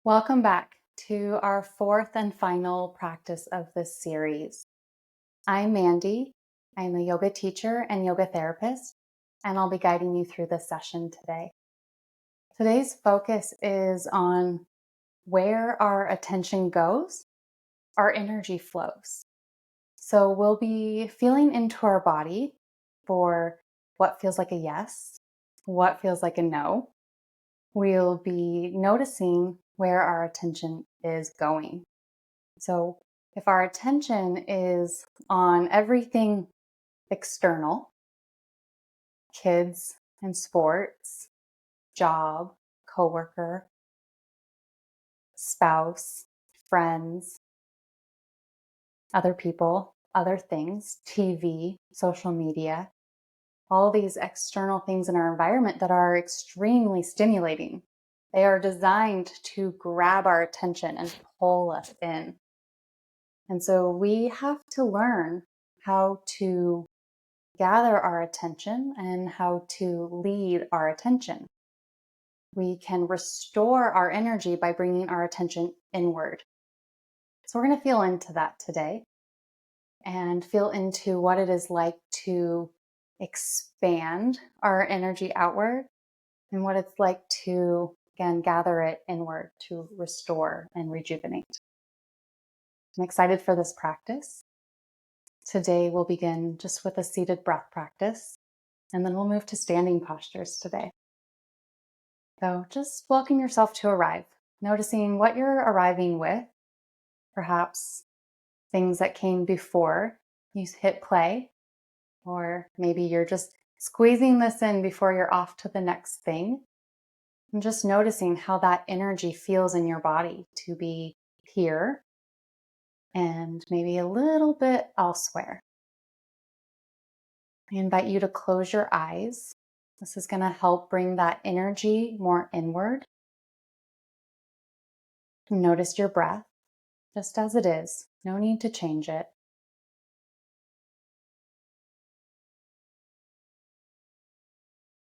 Welcome back to our fourth and final practice of this series. I'm Mandy. I'm a yoga teacher and yoga therapist, and I'll be guiding you through this session today. Today's focus is on where our attention goes, our energy flows. So we'll be feeling into our body for what feels like a yes, what feels like a no. We'll be noticing where our attention is going. So if our attention is on everything external, kids and sports, job, coworker, spouse, friends, other people, other things, TV, social media, all these external things in our environment that are extremely stimulating. They are designed to grab our attention and pull us in. And so we have to learn how to gather our attention and how to lead our attention. We can restore our energy by bringing our attention inward. So we're going to feel into that today and feel into what it is like to expand our energy outward and what it's like to, again, gather it inward to restore and rejuvenate. I'm excited for this practice. Today we'll begin just with a seated breath practice, and then we'll move to standing postures today. So just welcome yourself to arrive, noticing what you're arriving with, perhaps things that came before you hit play, or maybe you're just squeezing this in before you're off to the next thing. And just noticing how that energy feels in your body to be here and maybe a little bit elsewhere. I invite you to close your eyes. This is going to help bring that energy more inward. Notice your breath just as it is. No need to change it.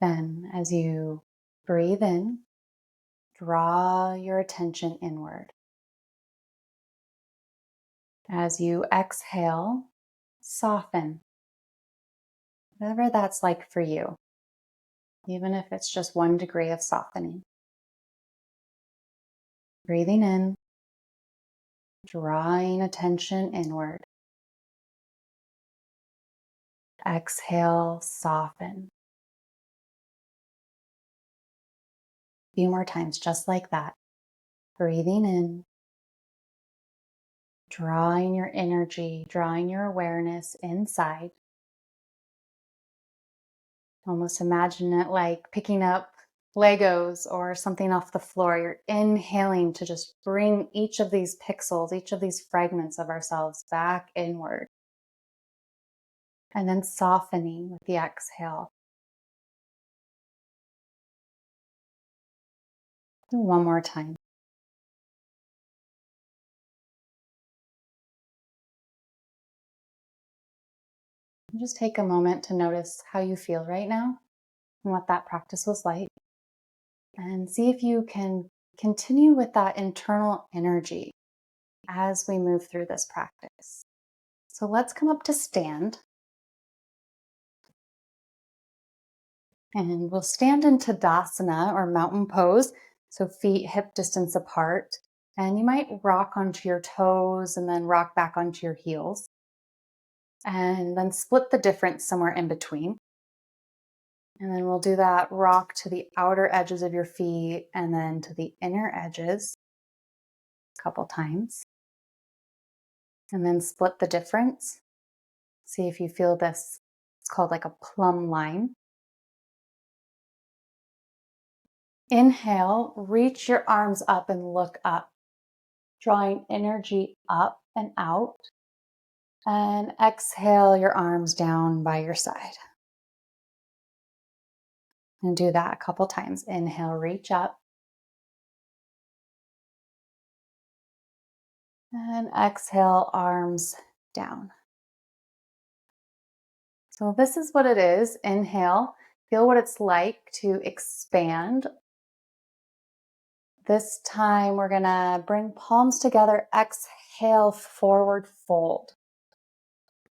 Then, as you breathe in, draw your attention inward. As you exhale, soften, whatever that's like for you, even if it's just 1 degree of softening. Breathing in, drawing attention inward. Exhale, soften. A few more times, just like that. Breathing in, drawing your energy, drawing your awareness inside. Almost imagine it like picking up Legos or something off the floor. You're inhaling to just bring each of these pixels, each of these fragments of ourselves back inward. And then softening with the exhale. Do one more time. And just take a moment to notice how you feel right now and what that practice was like. And see if you can continue with that internal energy as we move through this practice. So let's come up to stand. And we'll stand in Tadasana or mountain pose. So feet hip distance apart. And you might rock onto your toes and then rock back onto your heels. And then split the difference somewhere in between. And then we'll do that rock to the outer edges of your feet and then to the inner edges a couple times. And then split the difference. See if you feel this. It's called like a plumb line. Inhale, reach your arms up and look up, drawing energy up and out. And exhale your arms down by your side. And do that a couple times. Inhale, reach up. And exhale, arms down. So this is what it is. Inhale, feel what it's like to expand This time we're gonna bring palms together, exhale, forward fold.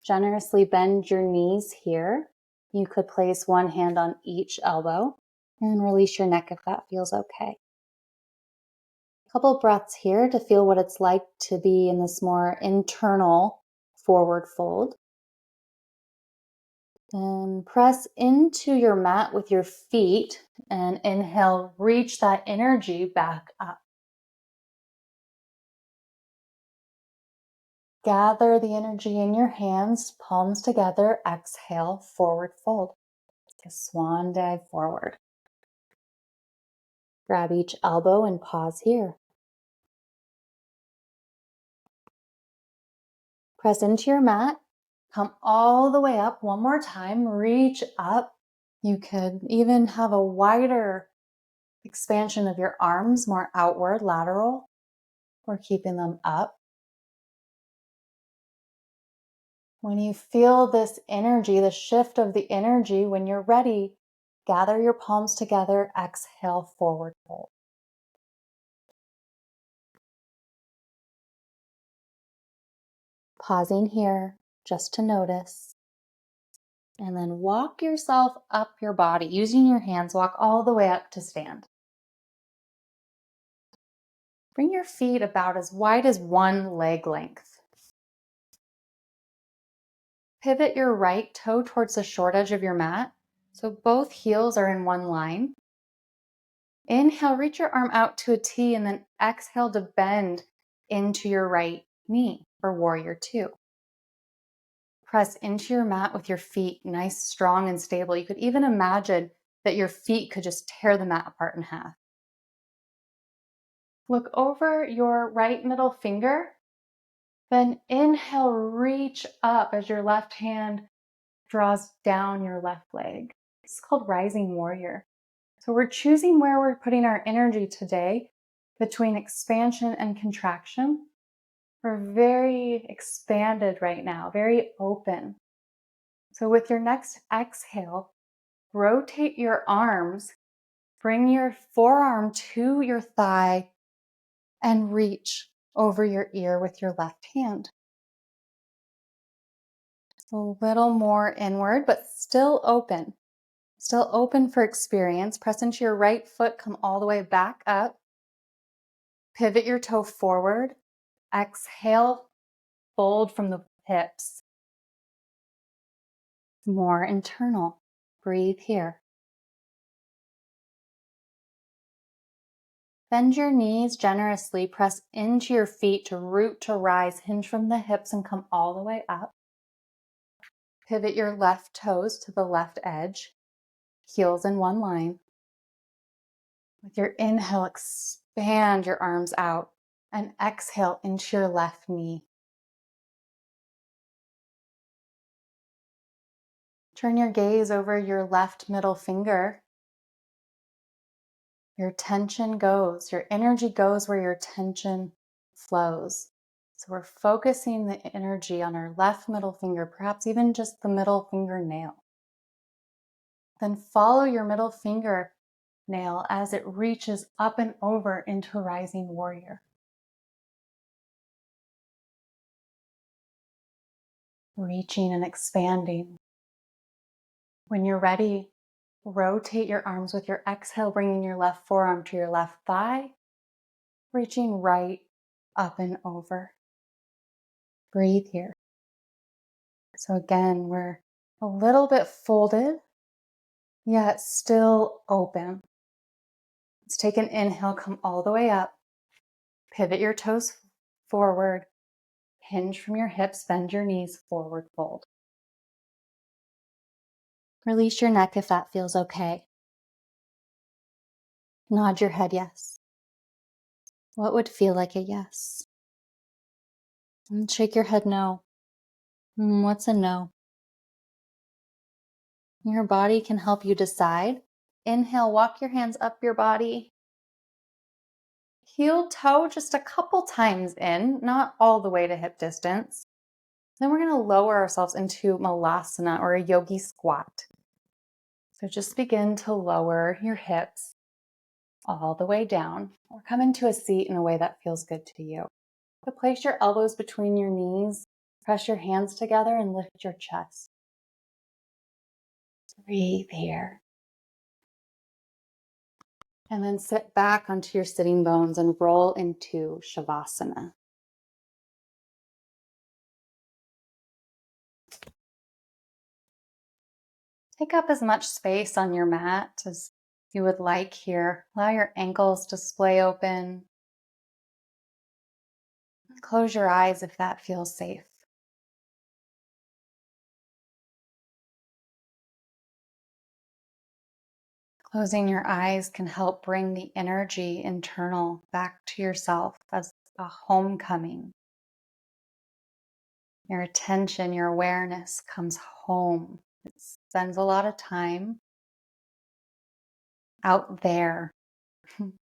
Generously bend your knees here. You could place one hand on each elbow and release your neck if that feels okay. A couple breaths here to feel what it's like to be in this more internal forward fold. Then press into your mat with your feet and inhale, reach that energy back up. Gather the energy in your hands, palms together, exhale, forward fold. Take a swan dive forward. Grab each elbow and pause here. Press into your mat, come all the way up one more time, reach up. You could even have a wider expansion of your arms, more outward, lateral, or keeping them up. When you feel this energy, the shift of the energy, when you're ready, gather your palms together, exhale, forward fold. Pausing here just to notice. And then walk yourself up your body. Using your hands, walk all the way up to stand. Bring your feet about as wide as one leg length. Pivot your right toe towards the short edge of your mat, so both heels are in one line. Inhale, reach your arm out to a T, and then exhale to bend into your right knee for warrior two. Press into your mat with your feet nice, strong, and stable. You could even imagine that your feet could just tear the mat apart in half. Look over your right middle finger. Then inhale, reach up as your left hand draws down your left leg. It's called rising warrior. So we're choosing where we're putting our energy today between expansion and contraction. We're very expanded right now, very open. So with your next exhale, rotate your arms, bring your forearm to your thigh, and reach over your ear with your left hand. A little more inward, but still open. Still open for experience. Press into your right foot, come all the way back up. Pivot your toe forward. Exhale, fold from the hips. More internal. Breathe here. Bend your knees generously. Press into your feet to root to rise. Hinge from the hips and come all the way up. Pivot your left toes to the left edge. Heels in one line. With your inhale, expand your arms out and exhale into your left knee. Turn your gaze over your left middle finger. Your tension goes, your energy goes where your tension flows. So we're focusing the energy on our left middle finger, perhaps even just the middle fingernail. Then follow your middle fingernail as it reaches up and over into rising warrior. Reaching and expanding. When you're ready, rotate your arms with your exhale, bringing your left forearm to your left thigh, reaching right up and over. Breathe here. So again, we're a little bit folded, yet still open. Let's take an inhale, come all the way up. Pivot your toes forward. Hinge from your hips, bend your knees, forward fold. Release your neck if that feels okay. Nod your head yes. What would feel like a yes? And shake your head no. What's a no? Your body can help you decide. Inhale, walk your hands up your body. Heel toe just a couple times in, not all the way to hip distance. Then we're going to lower ourselves into malasana or a yogi squat. So just begin to lower your hips all the way down, or come into a seat in a way that feels good to you. So place your elbows between your knees, press your hands together, and lift your chest. Breathe here. And then sit back onto your sitting bones and roll into Shavasana. Take up as much space on your mat as you would like here. Allow your ankles to splay open. Close your eyes if that feels safe. Closing your eyes can help bring the energy internal back to yourself as a homecoming. Your attention, your awareness comes home. It spends a lot of time out there.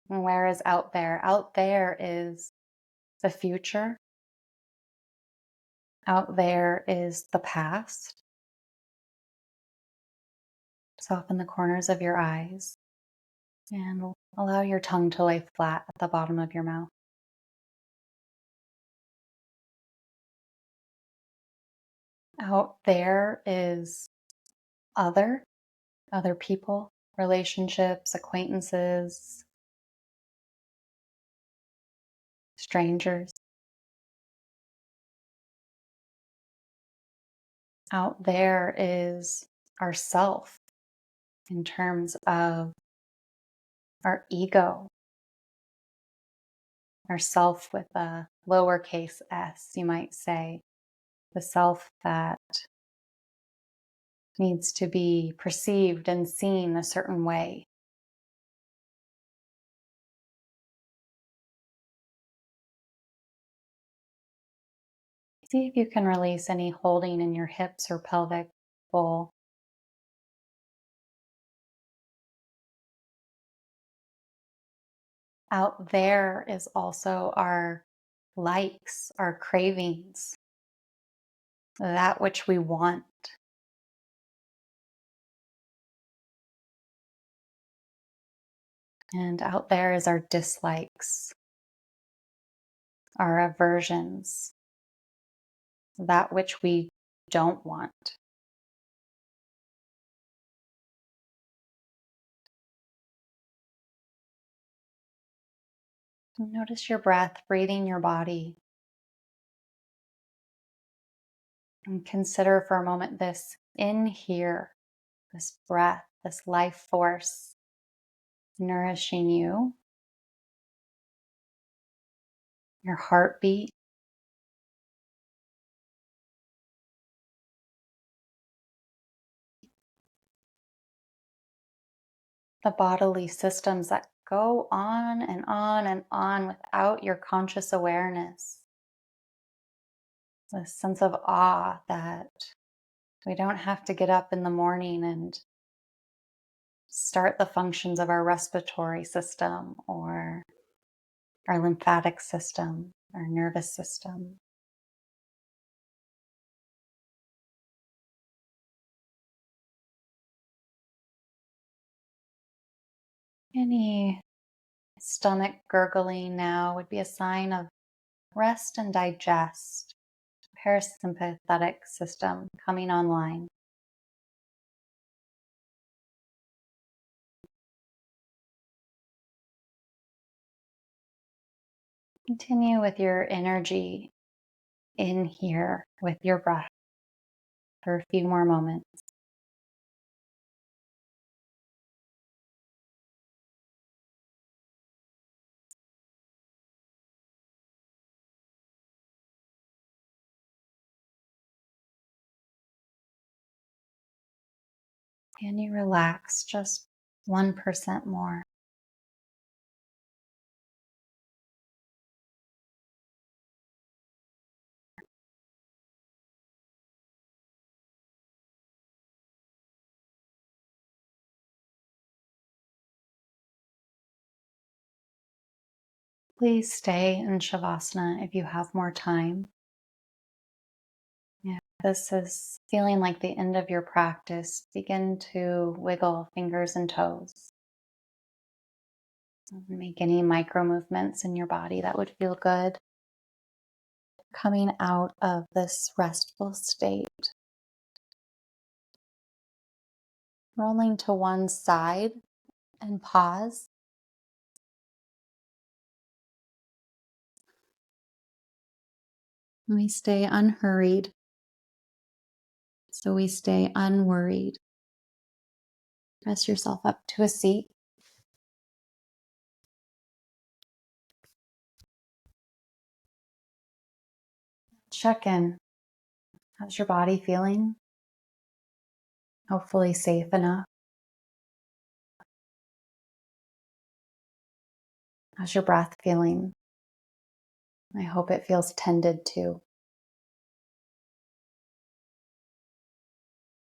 Where is out there? Out there is the future. Out there is the past. Soften the corners of your eyes and allow your tongue to lay flat at the bottom of your mouth. Out there is other, other people, relationships, acquaintances, strangers. Out there is ourself in terms of our ego, our self with a lowercase s, you might say, the self that needs to be perceived and seen a certain way. See if you can release any holding in your hips or pelvic bowl. Out there is also our likes, our cravings, that which we want. And out there is our dislikes, our aversions, that which we don't want. Notice your breath, breathing your body. And consider for a moment this in here, this breath, this life force nourishing you, your heartbeat, the bodily systems that go on and on and on without your conscious awareness. This sense of awe that we don't have to get up in the morning and start the functions of our respiratory system or our lymphatic system, our nervous system. Any stomach gurgling now would be a sign of rest and digest, parasympathetic system coming online. Continue with your energy in here with your breath for a few more moments. Can you relax just 1% more? Please stay in Shavasana if you have more time. If this is feeling like the end of your practice, begin to wiggle fingers and toes. Make any micro movements in your body that would feel good. Coming out of this restful state. Rolling to one side and pause. We stay unhurried, so we stay unworried. Press yourself up to a seat. Check in. How's your body feeling? Hopefully safe enough. How's your breath feeling? I hope it feels tended to.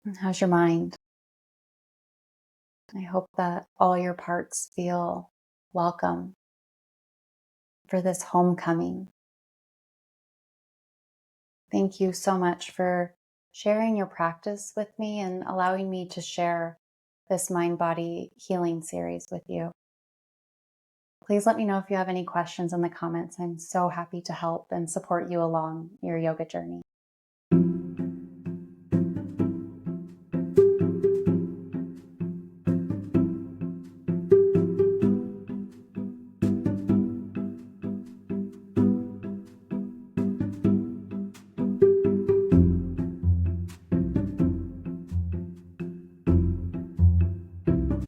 And how's your mind? I hope that all your parts feel welcome for this homecoming. Thank you so much for sharing your practice with me and allowing me to share this mind body healing series with you. Please let me know if you have any questions in the comments. I'm so happy to help and support you along your yoga journey.